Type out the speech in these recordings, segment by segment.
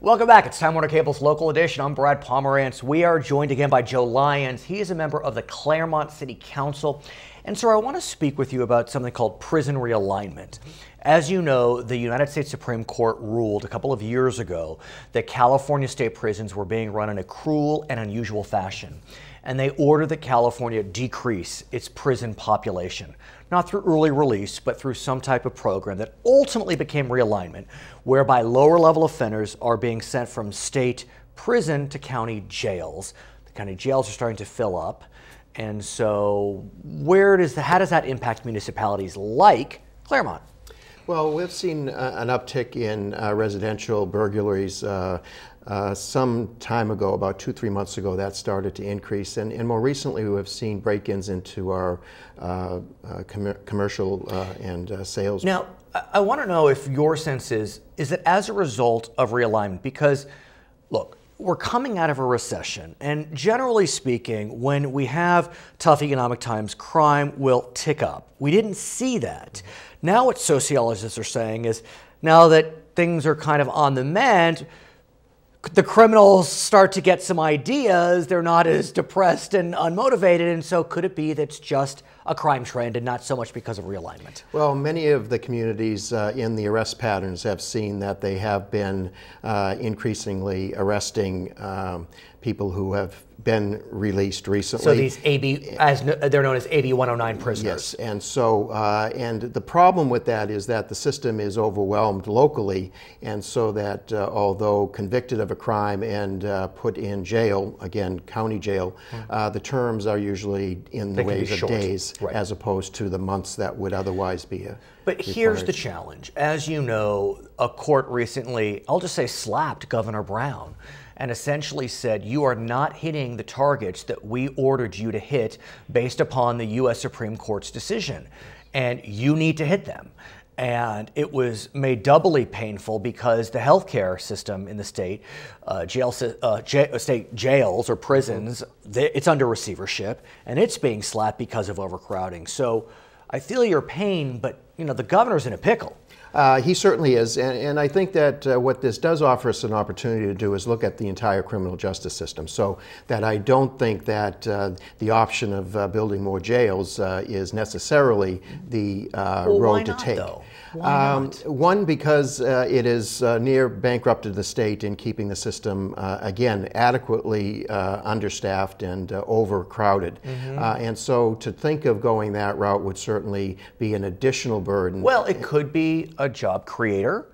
Welcome back. It's Time Warner Cable's Local Edition. I'm Brad Pomerance. We are joined again by Joe Lyons. He is a member of the Claremont City Council. And sir, I want to speak with you about something called prison realignment. As you know, the United States Supreme Court ruled a couple of years ago that California state prisons were being run in a cruel and unusual fashion. And they ordered that California decrease its prison population, not through early release, but through some type of program that ultimately became realignment, whereby lower level offenders are being sent from state prison to county jails. The county jails are starting to fill up. And so how does that impact municipalities like Claremont? Well, we've seen an uptick in residential burglaries some time ago, about 2-3 months ago. That started to increase, and more recently we have seen break-ins into our commercial and sales. Now, I want to know if your sense is that as a result of realignment, because look, we're coming out of a recession, and generally speaking, when we have tough economic times, crime will tick up. We didn't see that. Now what sociologists are saying is, now that things are kind of on the mend, the criminals start to get some ideas, they're not as depressed and unmotivated, and so could it be that it's just a crime trend and not so much because of realignment? Well, many of the communities in the arrest patterns have seen that they have been increasingly arresting people who have been released recently. So these they're known as AB 109 prisoners. Yes, and so and the problem with that is that the system is overwhelmed locally, and so that although convicted of a crime and put in jail, again county jail, the terms are usually in the ways of days, right, as opposed to the months that would otherwise be But here's the challenge. As you know, a court recently, I'll just say, slapped Governor Brown and essentially said, you are not hitting the targets that we ordered you to hit based upon the U.S. Supreme Court's decision, and you need to hit them. And it was made doubly painful because the healthcare system in the state, state jails or prisons, it's under receivership, and it's being slapped because of overcrowding. So I feel your pain, but you know the governor's in a pickle. He certainly is, and I think that what this does offer us an opportunity to do is look at the entire criminal justice system, so that I don't think that the option of building more jails is necessarily the road to take. Though? Why not? One, because it is near bankrupted the state in keeping the system, again, adequately understaffed and overcrowded. And so to think of going that route would certainly be an additional burden. Well, it could be a job creator.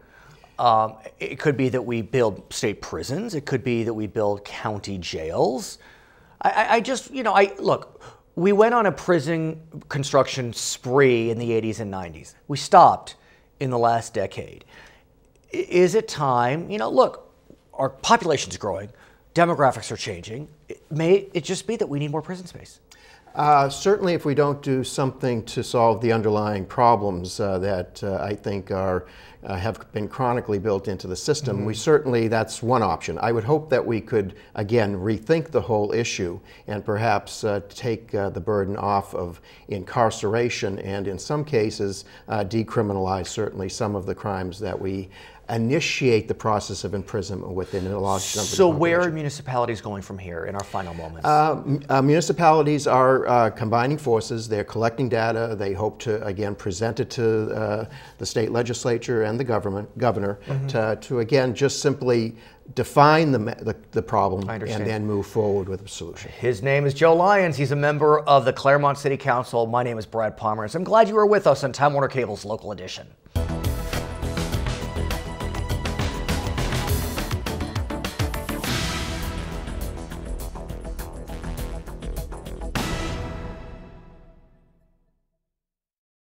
It could be that we build state prisons. It could be that we build county jails. Look, we went on a prison construction spree in the 80s and 90s. We stopped in the last decade. Is it time, look, our population's growing, demographics are changing. May it just be that we need more prison space? Certainly, if we don't do something to solve the underlying problems that I think have been chronically built into the system, that's one option. I would hope that we could, again, rethink the whole issue and perhaps take the burden off of incarceration and, in some cases, decriminalize certainly some of the crimes that we initiate the process of imprisonment within a large number of So where are municipalities going from here in our final moments? Municipalities are combining forces. They're collecting data. They hope to, again, present it to the state legislature and the governor to again, just simply define the problem and then move forward with a solution. His name is Joe Lyons. He's a member of the Claremont City Council. My name is Brad Pomerance. I'm glad you were with us on Time Warner Cable's Local Edition.